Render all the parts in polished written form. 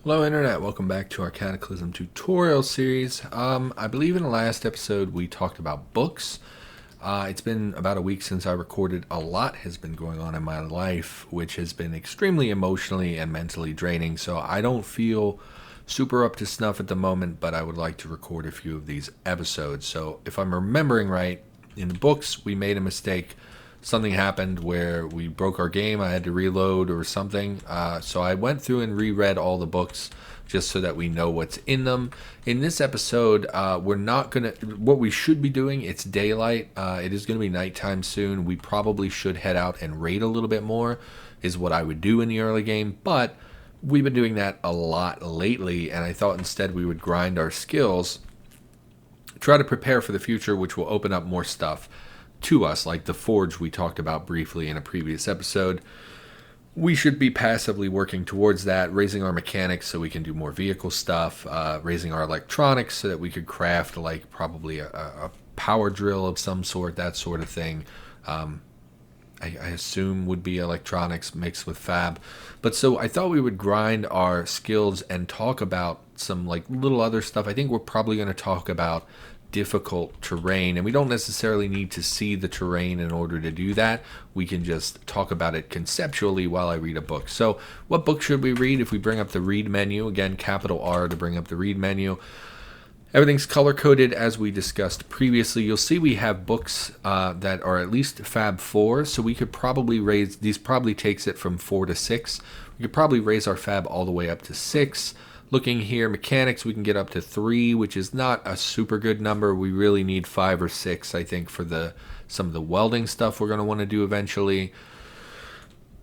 Hello Internet, welcome back to our Cataclysm tutorial series. I believe in the last episode we talked about books. It's been about a week since I recorded. A lot has been going on in my life, which has been extremely emotionally and mentally draining, so I don't feel super up to snuff at the moment, but I would like to record a few of these episodes. So if I'm remembering right, in the books we made a mistake. Something happened where we broke our game. I had to reload or something. So I went through and reread all the books just so that we know what's in them. In this episode, we're not going to... What we should be doing, it's daylight. It is going to be nighttime soon. We probably should head out and raid a little bit more, is what I would do in the early game. But we've been doing that a lot lately, and I thought instead we would grind our skills, try to prepare for the future, which will open up more stuff to us, like the forge we talked about briefly in a previous episode. We should be passively working towards that, raising our mechanics so we can do more vehicle stuff, raising our electronics so that we could craft like probably a power drill of some sort, that sort of thing. I assume would be electronics mixed with fab. But so I thought we would grind our skills and talk about some like little other stuff. I think we're probably going to talk about difficult terrain, and we don't necessarily need to see the terrain in order to do that. We can just talk about it conceptually while I read a book. So what book should we read? If we bring up the read menu, again capital R to bring up the read menu, everything's color coded as we discussed previously. You'll see we have books that are at least fab 4, so we could probably raise these. Probably takes it from 4 to 6. We could probably raise our fab all the way up to 6. Looking here, mechanics, we can get up to 3, which is not a super good number. We really need 5 or 6, I think, for some of the welding stuff we're going to want to do eventually.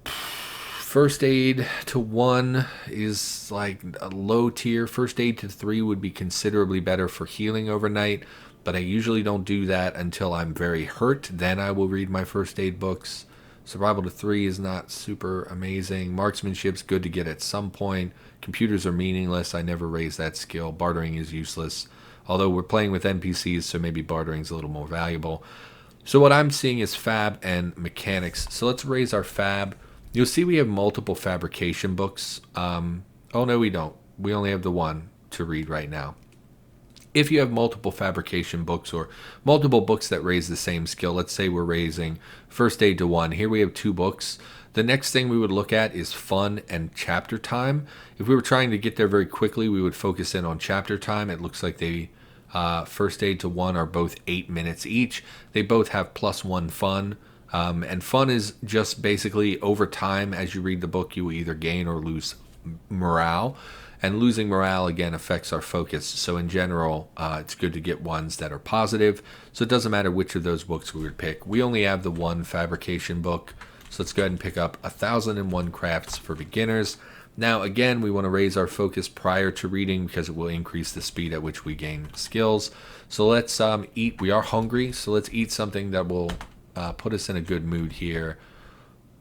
First aid to 1 is like a low tier. First aid to 3 would be considerably better for healing overnight, but I usually don't do that until I'm very hurt. Then I will read my first aid books. Survival to 3 is not super amazing. Marksmanship's good to get at some point. Computers are meaningless. I never raise that skill. Bartering is useless. Although we're playing with NPCs, so maybe bartering's a little more valuable. So what I'm seeing is fab and mechanics. So let's raise our fab. You'll see we have multiple fabrication books. Oh no, we don't. We only have the one to read right now. If you have multiple fabrication books or multiple books that raise the same skill, let's say we're raising first aid to 1. Here we have 2 books. The next thing we would look at is fun and chapter time. If we were trying to get there very quickly, we would focus in on chapter time. It looks like they first aid to 1 are both 8 minutes each. They both have +1 fun. And fun is just basically over time as you read the book, you will either gain or lose morale. And losing morale, again, affects our focus. So in general, it's good to get ones that are positive. So it doesn't matter which of those books we would pick. We only have the one fabrication book. So let's go ahead and pick up 1001 Crafts for Beginners. Now, again, we want to raise our focus prior to reading because it will increase the speed at which we gain skills. So let's eat. We are hungry, so let's eat something that will put us in a good mood here.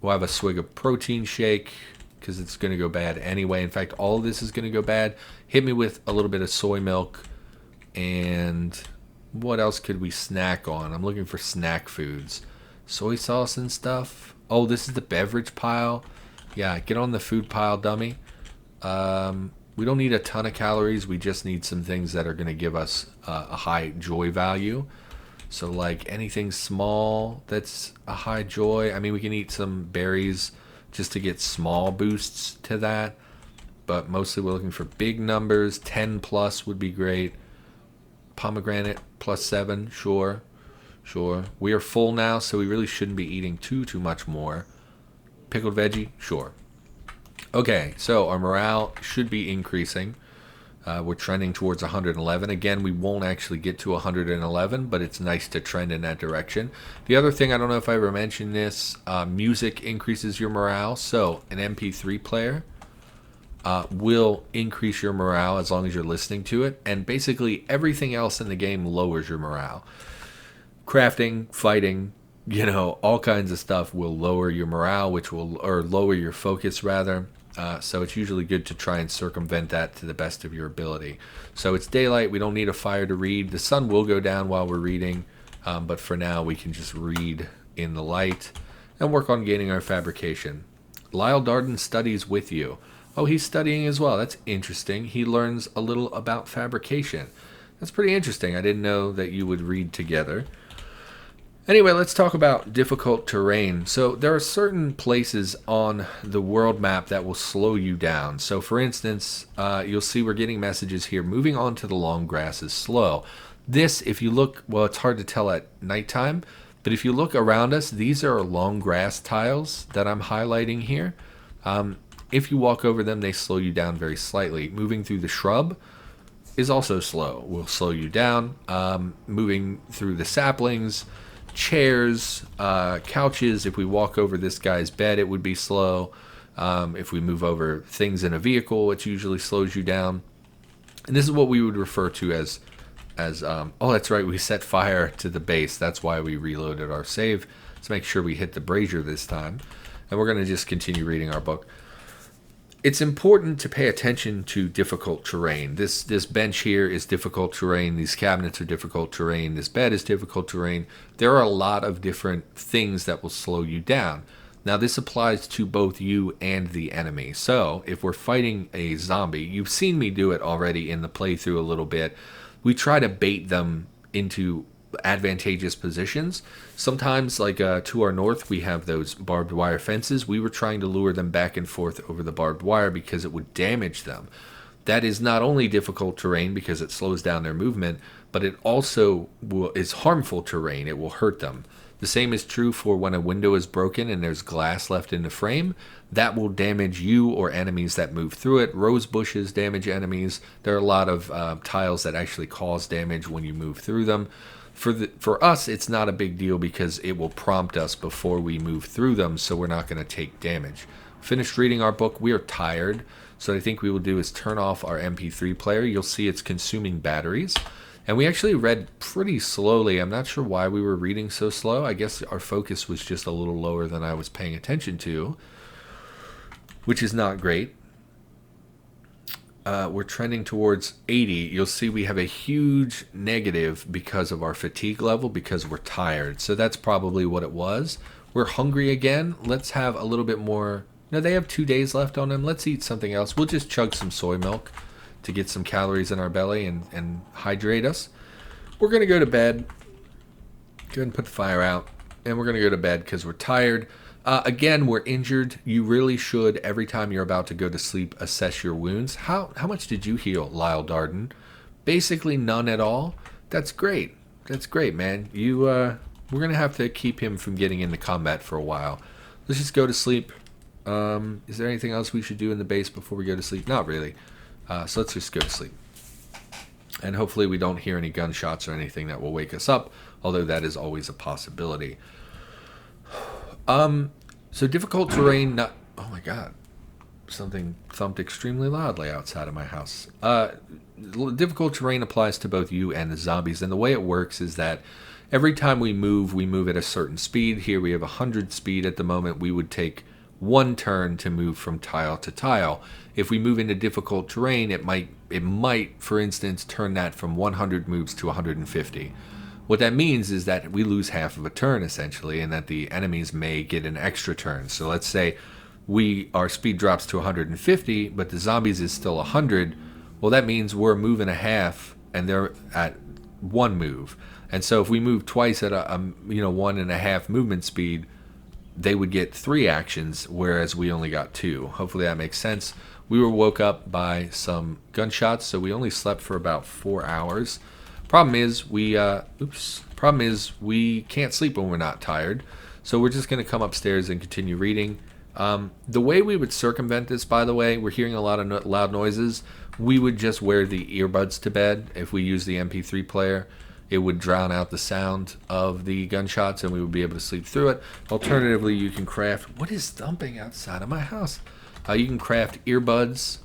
We'll have a swig of protein shake, because it's going to go bad anyway. In fact, all of this is going to go bad. Hit me with a little bit of soy milk. And what else could we snack on? I'm looking for snack foods. Soy sauce and stuff. Oh, this is the beverage pile. Yeah, get on the food pile, dummy. We don't need a ton of calories. We just need some things that are going to give us a high joy value. So like anything small that's a high joy. I mean, we can eat some berries just to get small boosts to that, but mostly we're looking for big numbers. 10 plus would be great. Pomegranate +7, sure. We are full now, so we really shouldn't be eating too much more. Pickled veggie, sure. Okay, so our morale should be increasing. We're trending towards 111. Again, we won't actually get to 111, but it's nice to trend in that direction. The other thing, I don't know if I ever mentioned this, music increases your morale. So an MP3 player will increase your morale as long as you're listening to it. And basically everything else in the game lowers your morale. Crafting, fighting, all kinds of stuff will lower your morale, or lower your focus rather. So it's usually good to try and circumvent that to the best of your ability. So it's daylight. We don't need a fire to read. The sun will go down while we're reading, but for now we can just read in the light and work on gaining our fabrication. Lyle Darden studies with you. Oh, he's studying as well. That's interesting. He learns a little about fabrication. That's pretty interesting. I didn't know that you would read together. Anyway, let's talk about difficult terrain. So there are certain places on the world map that will slow you down. So for instance, you'll see we're getting messages here. Moving on to the long grass is slow. This, if you look, well, it's hard to tell at nighttime, but if you look around us, these are long grass tiles that I'm highlighting here. If you walk over them, they slow you down very slightly. Moving through the shrub is also slow. Will slow you down. Moving through the saplings, chairs, couches. If we walk over this guy's bed, it would be slow. If we move over things in a vehicle, it usually slows you down. And this is what we would refer to as oh, that's right, we set fire to the base. That's why we reloaded our save. Let's make sure we hit the brazier this time. And we're going to just continue reading our book. It's important to pay attention to difficult terrain. This bench here is difficult terrain. These cabinets are difficult terrain. This bed is difficult terrain. There are a lot of different things that will slow you down. Now, this applies to both you and the enemy. So, if we're fighting a zombie, you've seen me do it already in the playthrough a little bit. We try to bait them into advantageous positions. Sometimes, like to our north, we have those barbed wire fences. We were trying to lure them back and forth over the barbed wire because it would damage them. That is not only difficult terrain because it slows down their movement, but it also is harmful terrain. It will hurt them. The same is true for when a window is broken and there's glass left in the frame. That will damage you or enemies that move through it. Rose bushes damage enemies. There are a lot of tiles that actually cause damage when you move through them. For us, it's not a big deal because it will prompt us before we move through them, so we're not going to take damage. Finished reading our book. We are tired, so what I think we will do is turn off our MP3 player. You'll see it's consuming batteries. And we actually read pretty slowly. I'm not sure why we were reading so slow. I guess our focus was just a little lower than I was paying attention to, which is not great. We're trending towards 80. You'll see we have a huge negative because of our fatigue level, because we're tired. So that's probably what it was. We're hungry again. Let's have a little bit more. No, they have 2 days left on them. Let's eat something else. We'll just chug some soy milk to get some calories in our belly and hydrate us. We're going to go to bed. Go ahead and put the fire out. And we're going to go to bed because we're tired. Again, we're injured. You really should, every time you're about to go to sleep, assess your wounds. How much did you heal, Lyle Darden? Basically none at all. That's great. That's great, man. We're going to have to keep him from getting into combat for a while. Let's just go to sleep. Is there anything else we should do in the base before we go to sleep? Not really. So let's just go to sleep. And hopefully we don't hear any gunshots or anything that will wake us up, although that is always a possibility. So difficult terrain, oh my god, something thumped extremely loudly outside of my house. Difficult terrain applies to both you and the zombies, and the way it works is that every time we move at a certain speed. Here we have 100 speed at the moment. We would take 1 turn to move from tile to tile. If we move into difficult terrain, it might, for instance, turn that from 100 moves to 150. What that means is that we lose half of a turn, essentially, and that the enemies may get an extra turn. So let's say our speed drops to 150, but the zombies is still 100. Well, that means we're a move and a half, and they're at 1 move. And so if we move twice at a 1.5 movement speed, they would get 3 actions, whereas we only got 2. Hopefully that makes sense. We were woke up by some gunshots, so we only slept for about 4 hours. Problem is we can't sleep when we're not tired, so we're just going to come upstairs and continue reading. The way we would circumvent this, by the way, we're hearing a lot of loud noises. We would just wear the earbuds to bed. If we use the MP3 player, it would drown out the sound of the gunshots, and we would be able to sleep through it. Alternatively, you can craft. What is thumping outside of my house? You can craft earbuds.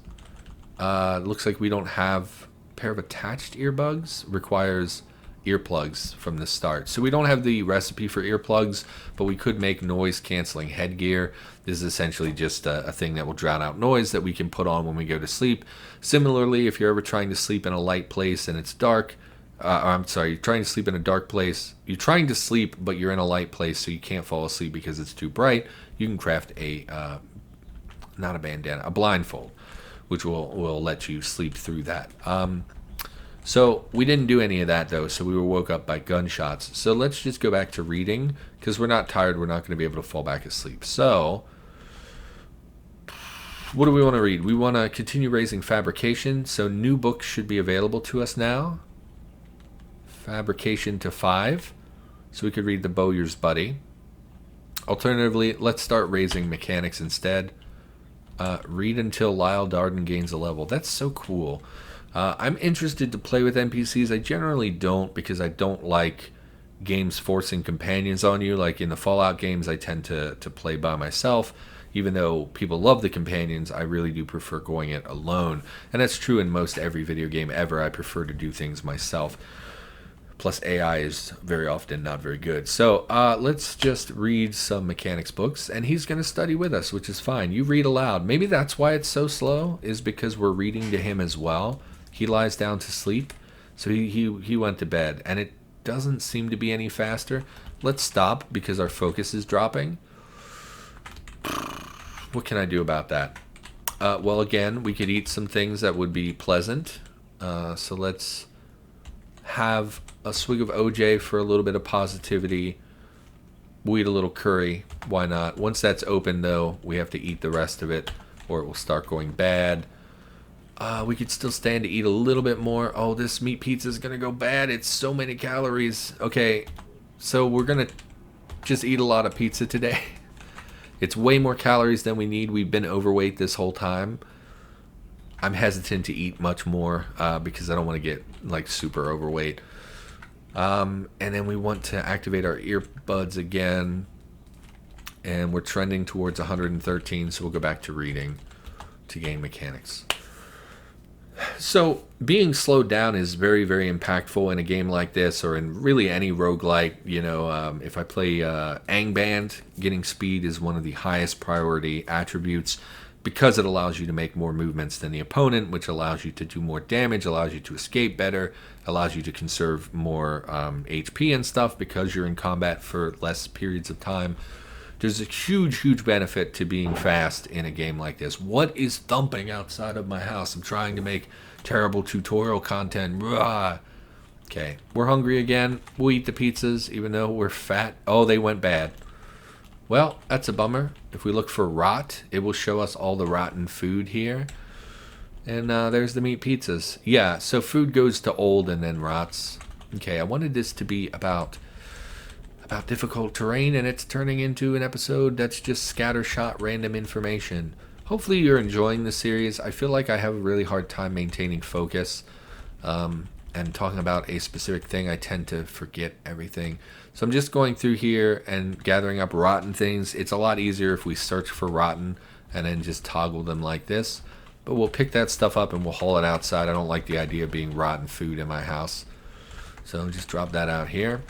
Looks like we don't have a pair of attached earbuds. Requires earplugs from the start. So we don't have the recipe for earplugs, but we could make noise canceling headgear. This is essentially just a thing that will drown out noise that we can put on when we go to sleep. Similarly, if you're ever trying to sleep in a light place and it's dark, you're trying to sleep in a dark place. You're trying to sleep, but you're in a light place, so you can't fall asleep because it's too bright. You can craft not a bandana, a blindfold. which will let you sleep through that. So we didn't do any of that though, so we were woke up by gunshots. So let's just go back to reading, because we're not tired, we're not going to be able to fall back asleep. So what do we want to read? We want to continue raising fabrication, so new books should be available to us now. Fabrication to 5, so we could read the Bowyer's Buddy. Alternatively, let's start raising mechanics instead. Read until Lyle Darden gains a level. That's so cool. I'm interested to play with NPCs. I generally don't, because I don't like games forcing companions on you. Like in the Fallout games, I tend to play by myself. Even though people love the companions, I really do prefer going it alone. And that's true in most every video game ever. I prefer to do things myself. Plus AI is very often not very good. So let's just read some mechanics books, and he's going to study with us, which is fine. You read aloud. Maybe that's why it's so slow, is because we're reading to him as well. He lies down to sleep, so he went to bed, and it doesn't seem to be any faster. Let's stop because our focus is dropping. What can I do about that? Well, again, we could eat some things that would be pleasant. So let's have a swig of OJ for a little bit of positivity. We'll eat a little curry. Why not? Once that's open, though, we have to eat the rest of it, or it will start going bad. We could still stand to eat a little bit more. Oh, this meat pizza is going to go bad. It's so many calories. Okay, so we're going to just eat a lot of pizza today. It's way more calories than we need. We've been overweight this whole time. I'm hesitant to eat much more because I don't want to get like super overweight. And then we want to activate our earbuds again. And we're trending towards 113, so we'll go back to reading to gain mechanics. So being slowed down is very, very impactful in a game like this, or in really any roguelike. You know, if I play Angband, getting speed is one of the highest priority attributes, because it allows you to make more movements than the opponent, which allows you to do more damage, allows you to escape better, allows you to conserve more HP and stuff because you're in combat for less periods of time. There's a huge, huge benefit to being fast in a game like this. What is thumping outside of my house? I'm trying to make terrible tutorial content. Rah. Okay, we're hungry again. We'll eat the pizzas even though we're fat. Oh, they went bad. Well, that's a bummer. If we look for rot, it will show us all the rotten food here. And there's the meat pizzas. Yeah, so food goes to old and then rots. Okay, I wanted this to be about difficult terrain, and it's turning into an episode that's just scattershot random information. Hopefully you're enjoying the series. I feel like I have a really hard time maintaining focus and talking about a specific thing. I tend to forget everything. So I'm just going through here and gathering up rotten things. It's a lot easier if we search for rotten and then just toggle them like this. But we'll pick that stuff up and we'll haul it outside. I don't like the idea of being rotten food in my house. So just drop that out here.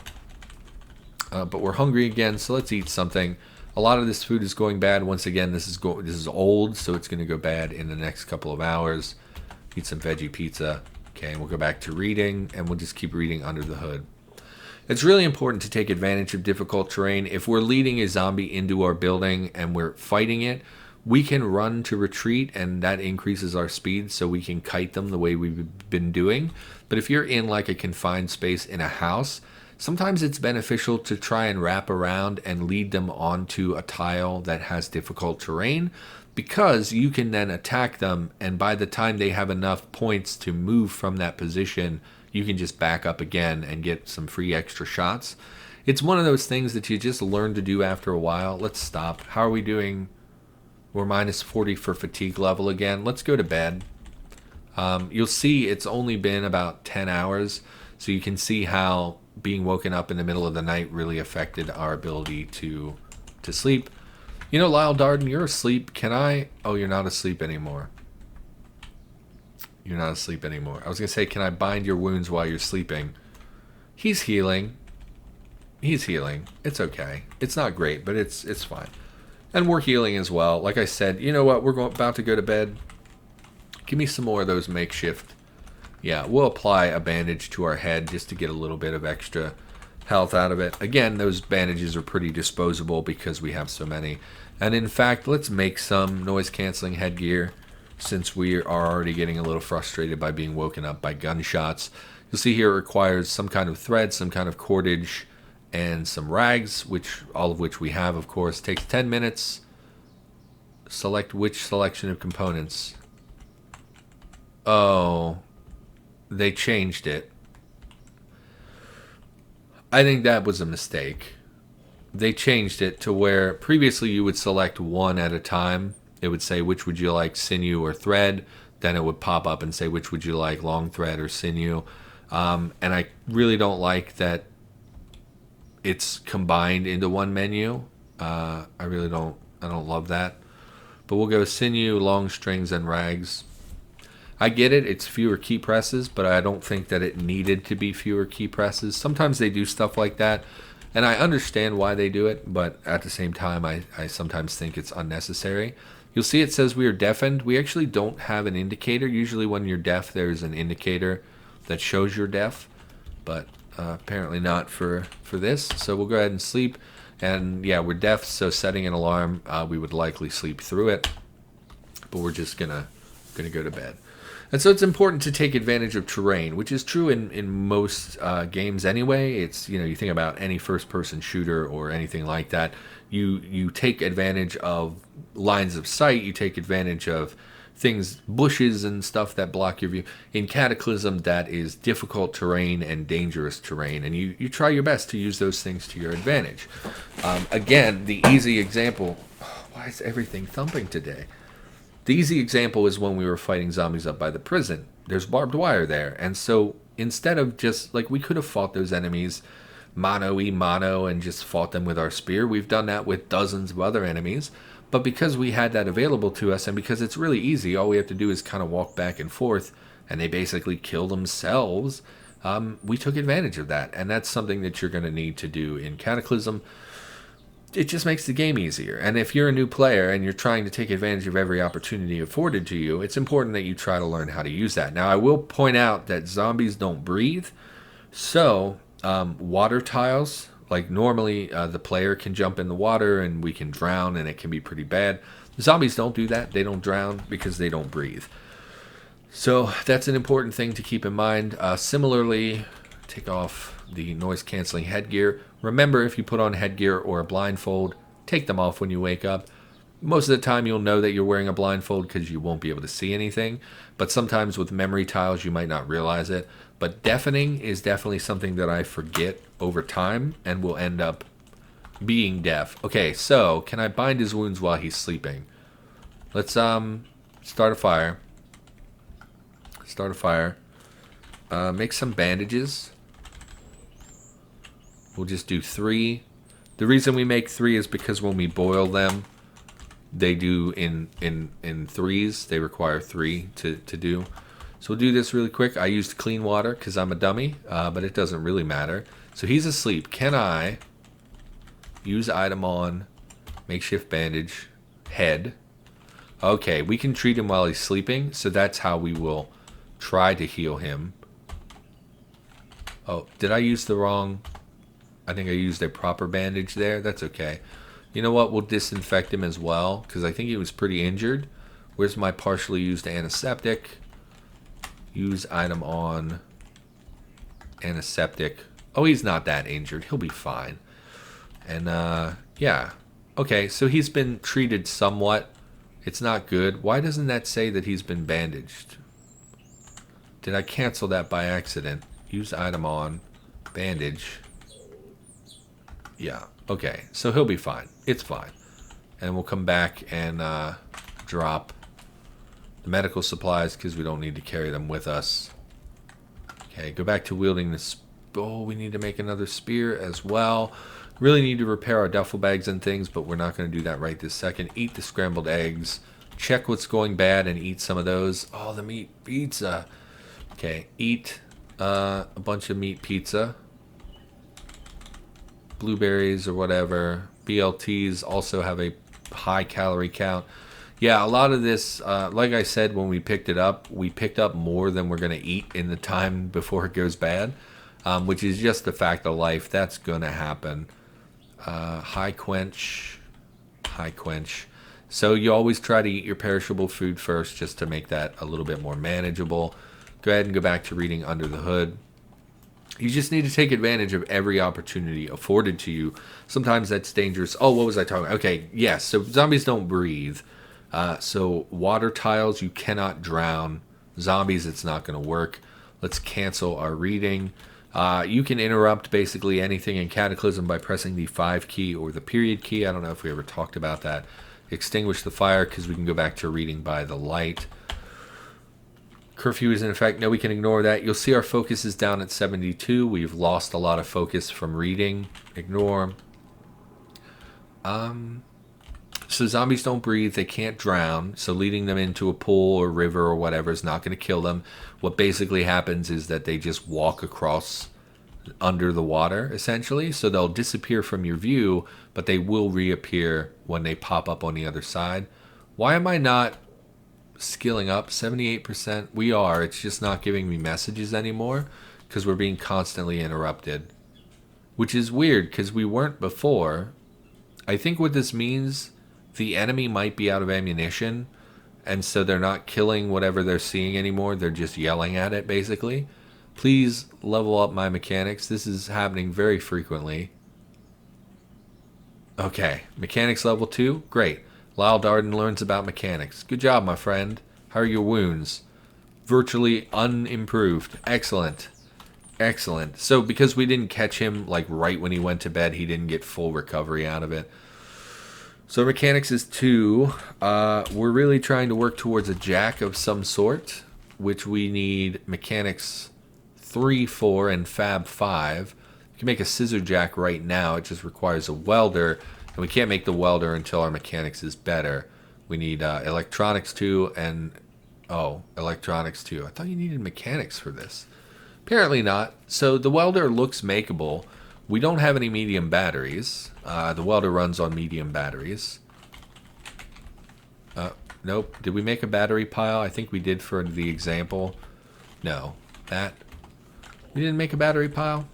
But we're hungry again, so let's eat something. A lot of this food is going bad. Once again, this is old, so it's going to go bad in the next couple of hours. Eat some veggie pizza. Okay, and we'll go back to reading, and we'll just keep reading under the hood. It's really important to take advantage of difficult terrain. If we're leading a zombie into our building and we're fighting it, we can run to retreat, and that increases our speed, so we can kite them the way we've been doing. But if you're in like a confined space in a house, sometimes it's beneficial to try and wrap around and lead them onto a tile that has difficult terrain, because you can then attack them, and by the time they have enough points to move from that position, you can just back up again and get some free extra shots. It's one of those things that you just learn to do after a while. Let's stop. How are we doing? We're minus 40 for fatigue level again. Let's go to bed. You'll see it's only been about 10 hours, so you can see how being woken up in the middle of the night really affected our ability to sleep. You know, Lyle Darden, you're asleep. Can I? Oh, you're not asleep anymore. You're not asleep anymore. I was going to say, can I bind your wounds while you're sleeping? He's healing. He's healing. It's okay. It's not great, but it's fine. And we're healing as well. Like I said, you know what? We're about to go to bed. Give me some more of those makeshift. Yeah, we'll apply a bandage to our head just to get a little bit of extra health out of it. Again, those bandages are pretty disposable because we have so many. And in fact, let's make some noise-canceling headgear. since we are already getting a little frustrated by being woken up by gunshots. You'll see here it requires some kind of thread, some kind of cordage, and some rags, all of which we have, of course. Takes 10 minutes. Select which selection of components. Oh, they changed it. I think that was a mistake. They changed it to where previously you would select one at a time. It would say which would you like, sinew or thread. Then it would pop up and say which would you like, long thread or sinew. And I really don't like that it's combined into one menu. I don't love that. But we'll go sinew, long strings, and rags. I get it, it's fewer key presses, but I don't think that it needed to be fewer key presses. Sometimes they do stuff like that, and I understand why they do it, but at the same time, I sometimes think it's unnecessary. You'll see it says we are deafened. We actually don't have an indicator. Usually when you're deaf, there's an indicator that shows you're deaf, but apparently not for this. So we'll go ahead and sleep. And yeah, we're deaf, so setting an alarm, we would likely sleep through it. But we're just gonna go to bed. And so it's important to take advantage of terrain, which is true in most games anyway. It's, you think about any first-person shooter or anything like that. You take advantage of lines of sight. You take advantage of things, bushes and stuff that block your view. In Cataclysm, that is difficult terrain and dangerous terrain, and you try your best to use those things to your advantage. Again, the easy example... why is everything thumping today? The easy example is when we were fighting zombies up by the prison. There's barbed wire there, and so instead of just... we could have fought those enemies mano-y-mano and just fought them with our spear. We've done that with dozens of other enemies. But because we had that available to us, and because it's really easy, all we have to do is kind of walk back and forth, and they basically kill themselves, we took advantage of that. And that's something that you're going to need to do in Cataclysm. It just makes the game easier. And if you're a new player and you're trying to take advantage of every opportunity afforded to you, it's important that you try to learn how to use that. Now, I will point out that zombies don't breathe, so water tiles... normally, the player can jump in the water and we can drown, and it can be pretty bad. Zombies don't do that. They don't drown because they don't breathe. So that's an important thing to keep in mind. Similarly, take off the noise-canceling headgear. Remember, if you put on headgear or a blindfold, take them off when you wake up. Most of the time, you'll know that you're wearing a blindfold because you won't be able to see anything. But sometimes with memory tiles, you might not realize it. But deafening is definitely something that I forget over time and will end up being deaf. Okay, so can I bind his wounds while he's sleeping? Let's start a fire. Start a fire. Make some bandages. We'll just do 3. The reason we make 3 is because when we boil them, they do in 3s. They require 3 to do. So we'll do this really quick. I used clean water because I'm a dummy, but it doesn't really matter. So he's asleep. Can I use item on, makeshift bandage, head? Okay, we can treat him while he's sleeping, so that's how we will try to heal him. Oh, did I use the wrong... I think I used a proper bandage there. That's okay. You know what? We'll disinfect him as well, because I think he was pretty injured. Where's my partially used antiseptic? Use item on antiseptic. Oh, he's not that injured. He'll be fine. And, yeah. Okay, so he's been treated somewhat. It's not good. Why doesn't that say that he's been bandaged? Did I cancel that by accident? Use item on bandage. Yeah, okay. So he'll be fine. It's fine. And we'll come back and drop the medical supplies because we don't need to carry them with us. Okay, go back to wielding this. Oh, we need to make another spear as well. Really need to repair our duffel bags and things, but we're not going to do that right this second. Eat the scrambled eggs. Check what's going bad and eat some of those. Oh, the meat pizza. Okay, eat a bunch of meat pizza. Blueberries or whatever. BLTs also have a high calorie count. Yeah, a lot of this, like I said, when we picked it up, we picked up more than we're going to eat in the time before it goes bad, which is just the fact of life. That's going to happen. High quench. So you always try to eat your perishable food first just to make that a little bit more manageable. Go ahead and go back to reading Under the Hood. You just need to take advantage of every opportunity afforded to you. Sometimes that's dangerous. Oh, what was I talking about? Okay, yes. So zombies don't breathe. So water tiles, you cannot drown. Zombies, it's not going to work. Let's cancel our reading. You can interrupt basically anything in Cataclysm by pressing the 5 key or the period key. I don't know if we ever talked about that. Extinguish the fire because we can go back to reading by the light. Curfew is in effect. No, we can ignore that. You'll see our focus is down at 72. We've lost a lot of focus from reading. Ignore. So zombies don't breathe. They can't drown. So leading them into a pool or river or whatever is not going to kill them. What basically happens is that they just walk across under the water, essentially. So they'll disappear from your view, but they will reappear when they pop up on the other side. Why am I not skilling up? 78%. We are. It's just not giving me messages anymore because we're being constantly interrupted, which is weird because we weren't before. I think what this means, the enemy might be out of ammunition, and so they're not killing whatever they're seeing anymore. They're just yelling at it, basically. Please level up my mechanics. This is happening very frequently. Okay, mechanics level 2. Great. Lyle Darden learns about mechanics. Good job, my friend. How are your wounds? Virtually unimproved. Excellent. Excellent. So because we didn't catch him like right when he went to bed, he didn't get full recovery out of it. So mechanics is 2. We're really trying to work towards a jack of some sort, which we need mechanics 3, 4, and fab 5. You can make a scissor jack right now. It just requires a welder, and we can't make the welder until our mechanics is better. We need electronics 2 and... Oh, electronics 2. I thought you needed mechanics for this. Apparently not. So the welder looks makeable. We don't have any medium batteries. The welder runs on medium batteries. Nope. Did we make a battery pile? I think we did for the example. No. That. We didn't make a battery pile?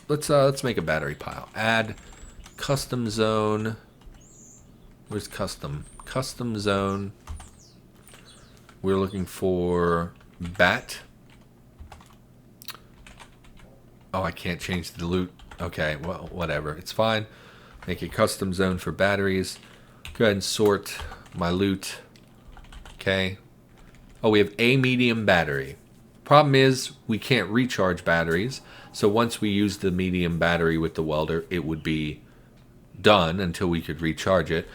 Let's make a battery pile. Add custom zone. Where's custom? Custom zone. We're looking for bat. Oh, I can't change the loot. Okay, well, whatever. It's fine. Make a custom zone for batteries. Go ahead and sort my loot. Okay. Oh, we have a medium battery. Problem is, we can't recharge batteries. So once we use the medium battery with the welder, it would be done until we could recharge it.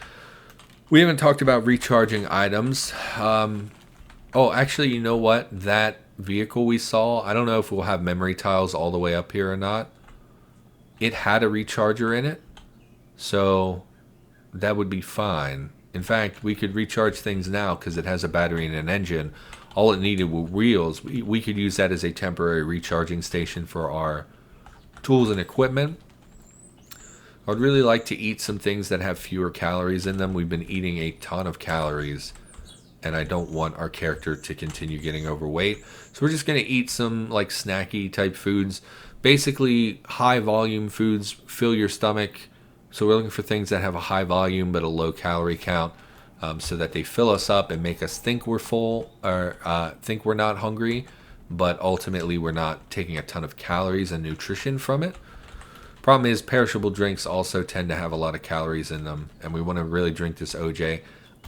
We haven't talked about recharging items. Oh, actually, you know what? That vehicle we saw, I don't know if we'll have memory tiles all the way up here or not. It had a recharger in it, so that would be fine. In fact, we could recharge things now because it has a battery and an engine. All it needed were wheels. We could use that as a temporary recharging station for our tools and equipment. I'd really like to eat some things that have fewer calories in them. We've been eating a ton of calories, and I don't want our character to continue getting overweight. So we're just going to eat some like snacky type foods. Basically, high volume foods fill your stomach. So we're looking for things that have a high volume but a low calorie count, so that they fill us up and make us think we're full or think we're not hungry, but ultimately we're not taking a ton of calories and nutrition from it. Problem is, perishable drinks also tend to have a lot of calories in them, and we want to really drink this OJ.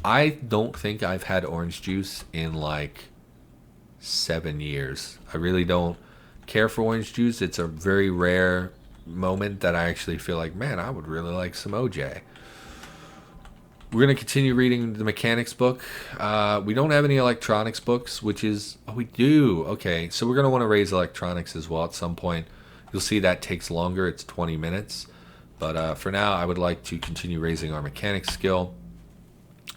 I don't think I've had orange juice in like 7 years. I really don't care for orange juice. It's a very rare moment that I actually feel like, man, I would really like some OJ. We're going to continue reading the mechanics book. We don't have any electronics books, which is... Oh, we do. Okay, so we're going to want to raise electronics as well at some point. You'll see that takes longer. It's 20 minutes. But for now, I would like to continue raising our mechanics skill,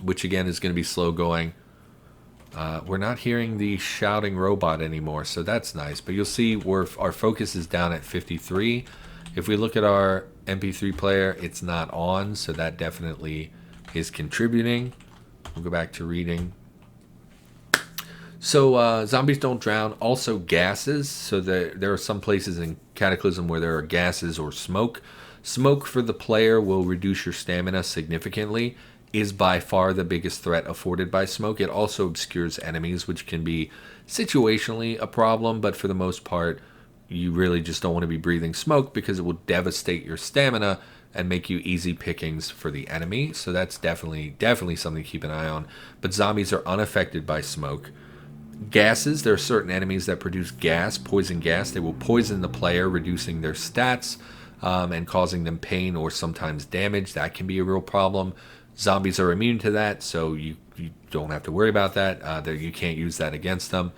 which again is going to be slow going. We're not hearing the shouting robot anymore, so that's nice. But you'll see our focus is down at 53. If we look at our MP3 player, it's not on, so that definitely is contributing. We'll go back to reading. So zombies don't drown. Also gases. So there are some places in Cataclysm where there are gases or smoke. Smoke for the player will reduce your stamina significantly. is by far the biggest threat afforded by smoke. It also obscures enemies, which can be situationally a problem, but for the most part, you really just don't want to be breathing smoke because it will devastate your stamina and make you easy pickings for the enemy. So that's definitely something to keep an eye on. But zombies are unaffected by smoke. Gases, there are certain enemies that produce gas, poison gas. They will poison the player, reducing their stats and causing them pain or sometimes damage. That can be a real problem. Zombies are immune to that, so you don't have to worry about that. You can't use that against them.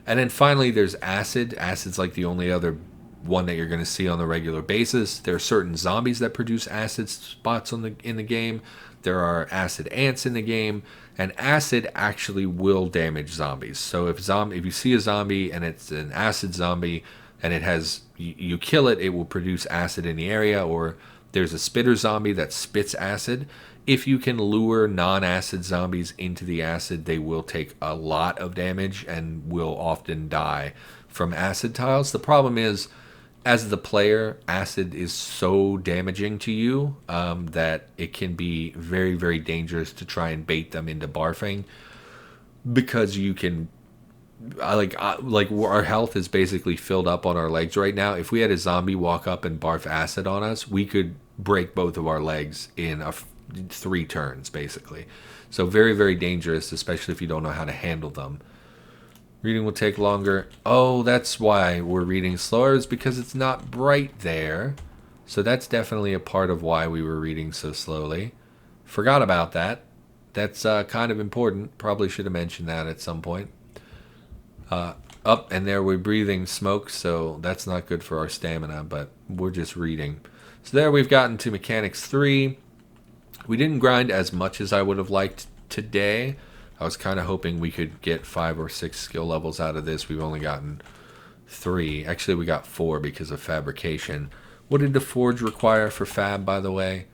And then finally, there's acid. Acid's like the only other one that you're going to see on a regular basis. There are certain zombies that produce acid spots in the game. There are acid ants in the game, and acid actually will damage zombies. So if you see a zombie and it's an acid zombie and it has you kill it, it will produce acid in the area. Or there's a spitter zombie that spits acid. If you can lure non-acid zombies into the acid, they will take a lot of damage and will often die from acid tiles. The problem is, as the player, acid is so damaging to you that it can be very, very dangerous to try and bait them into barfing, because you can, like our health is basically filled up on our legs right now. If we had a zombie walk up and barf acid on us, we could break both of our legs in 3 turns, basically. So very, very dangerous, especially if you don't know how to handle them. Reading will take longer. Oh, that's why we're reading slower, is because it's not bright there. So that's definitely a part of why we were reading so slowly. Forgot about that. That's kind of important. Probably should have mentioned that at some point. Up and there we're breathing smoke, so that's not good for our stamina, but we're just reading. So there we've gotten to Mechanics 3. We didn't grind as much as I would have liked today. I was kind of hoping we could get 5 or 6 skill levels out of this. We've only gotten 3. Actually, we got 4 because of fabrication. What did the forge require for fab, by the way?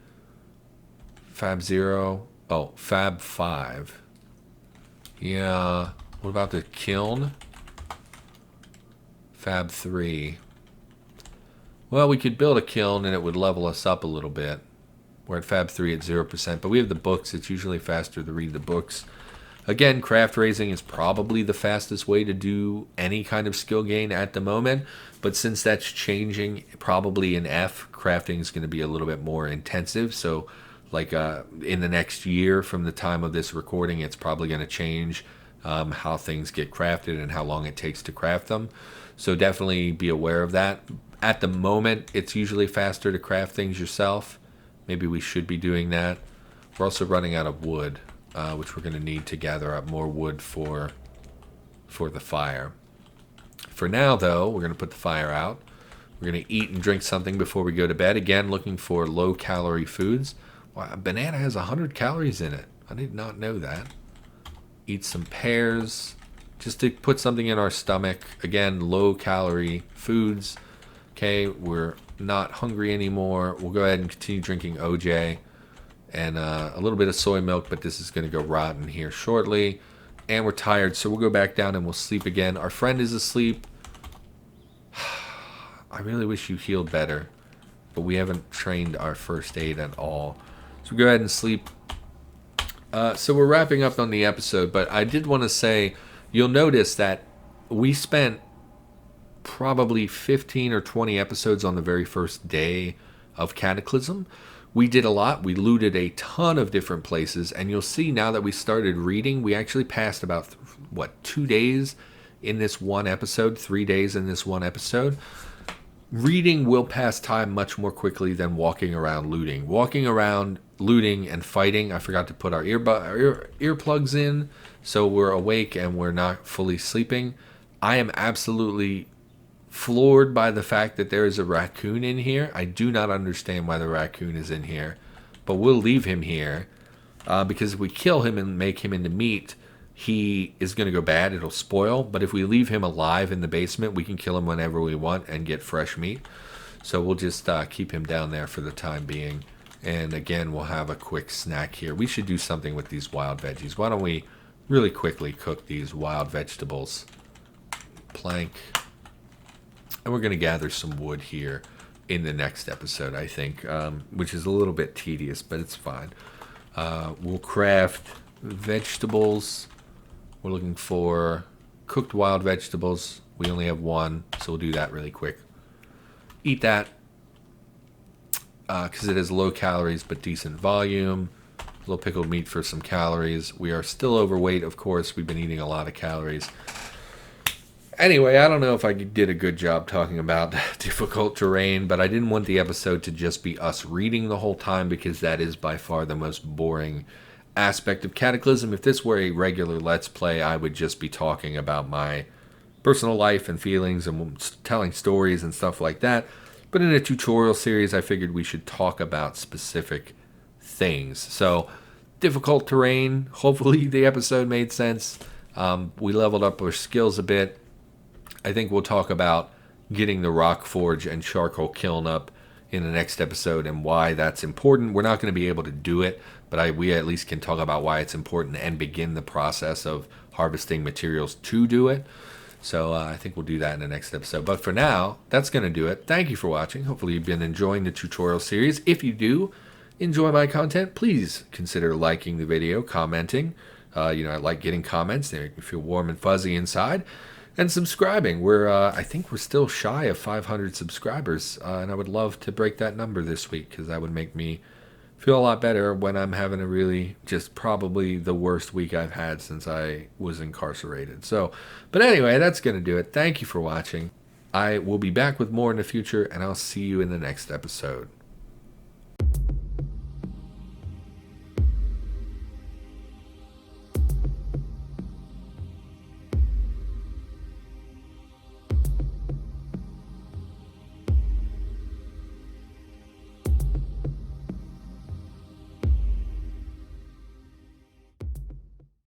Fab 0. Oh, fab 5. Yeah. What about the kiln? Fab 3. Well, we could build a kiln and it would level us up a little bit. We're at fab 3 at 0%, but we have the books. It's usually faster to read the books. Again, craft raising is probably the fastest way to do any kind of skill gain at the moment, but since that's changing, probably in F, crafting is going to be a little bit more intensive. So like in the next year from the time of this recording, it's probably going to change how things get crafted and how long it takes to craft them. So definitely be aware of that. At the moment, it's usually faster to craft things yourself. Maybe we should be doing that. We're also running out of wood, which we're going to need to gather up more wood for the fire. For now, though, we're going to put the fire out. We're going to eat and drink something before we go to bed. Again, looking for low-calorie foods. Wow, a banana has 100 calories in it. I did not know that. Eat some pears, just to put something in our stomach. Again, low-calorie foods. Okay, we're not hungry anymore. We'll go ahead and continue drinking OJ and a little bit of soy milk, but this is going to go rotten here shortly. And we're tired, so we'll go back down and we'll sleep again. Our friend is asleep. I really wish you healed better, but we haven't trained our first aid at all. So we'll go ahead and sleep. So we're wrapping up on the episode, but I did want to say, you'll notice that we spent probably 15 or 20 episodes on the very first day of Cataclysm. We did a lot. We looted a ton of different places, and you'll see now that we started reading, we actually passed about 2 days in this one episode, 3 days in this one episode. Reading will pass time much more quickly than walking around looting. Walking around looting and fighting, I forgot to put our earplugs in, so we're awake and we're not fully sleeping. I am absolutely floored by the fact that there is a raccoon in here. I do not understand why the raccoon is in here, but we'll leave him here because if we kill him and make him into meat, he is going to go bad. It'll spoil. But if we leave him alive in the basement, we can kill him whenever we want and get fresh meat. So we'll just keep him down there for the time being. And again, we'll have a quick snack here. We should do something with these wild veggies. Why don't we really quickly cook these wild vegetables? Plank. And we're going to gather some wood here in the next episode, I think, which is a little bit tedious, but it's fine. We'll craft vegetables. We're looking for cooked wild vegetables. We only have one, so we'll do that really quick. Eat that because it has low calories but decent volume. A little pickled meat for some calories. We are still overweight, of course. We've been eating a lot of calories. Anyway, I don't know if I did a good job talking about difficult terrain, but I didn't want the episode to just be us reading the whole time because that is by far the most boring aspect of Cataclysm. If this were a regular Let's Play, I would just be talking about my personal life and feelings and telling stories and stuff like that. But in a tutorial series, I figured we should talk about specific things. So, difficult terrain. Hopefully the episode made sense. We leveled up our skills a bit. I think we'll talk about getting the rock forge and charcoal kiln up in the next episode and why that's important. We're not going to be able to do it, but we at least can talk about why it's important and begin the process of harvesting materials to do it. So I think we'll do that in the next episode. But for now, that's going to do it. Thank you for watching. Hopefully you've been enjoying the tutorial series. If you do enjoy my content, please consider liking the video, commenting. I like getting comments. They make me feel warm and fuzzy inside. And subscribing. I think we're still shy of 500 subscribers, and I would love to break that number this week because that would make me feel a lot better when I'm having a really, just probably the worst week I've had since I was incarcerated. But anyway, that's going to do it. Thank you for watching. I will be back with more in the future, and I'll see you in the next episode.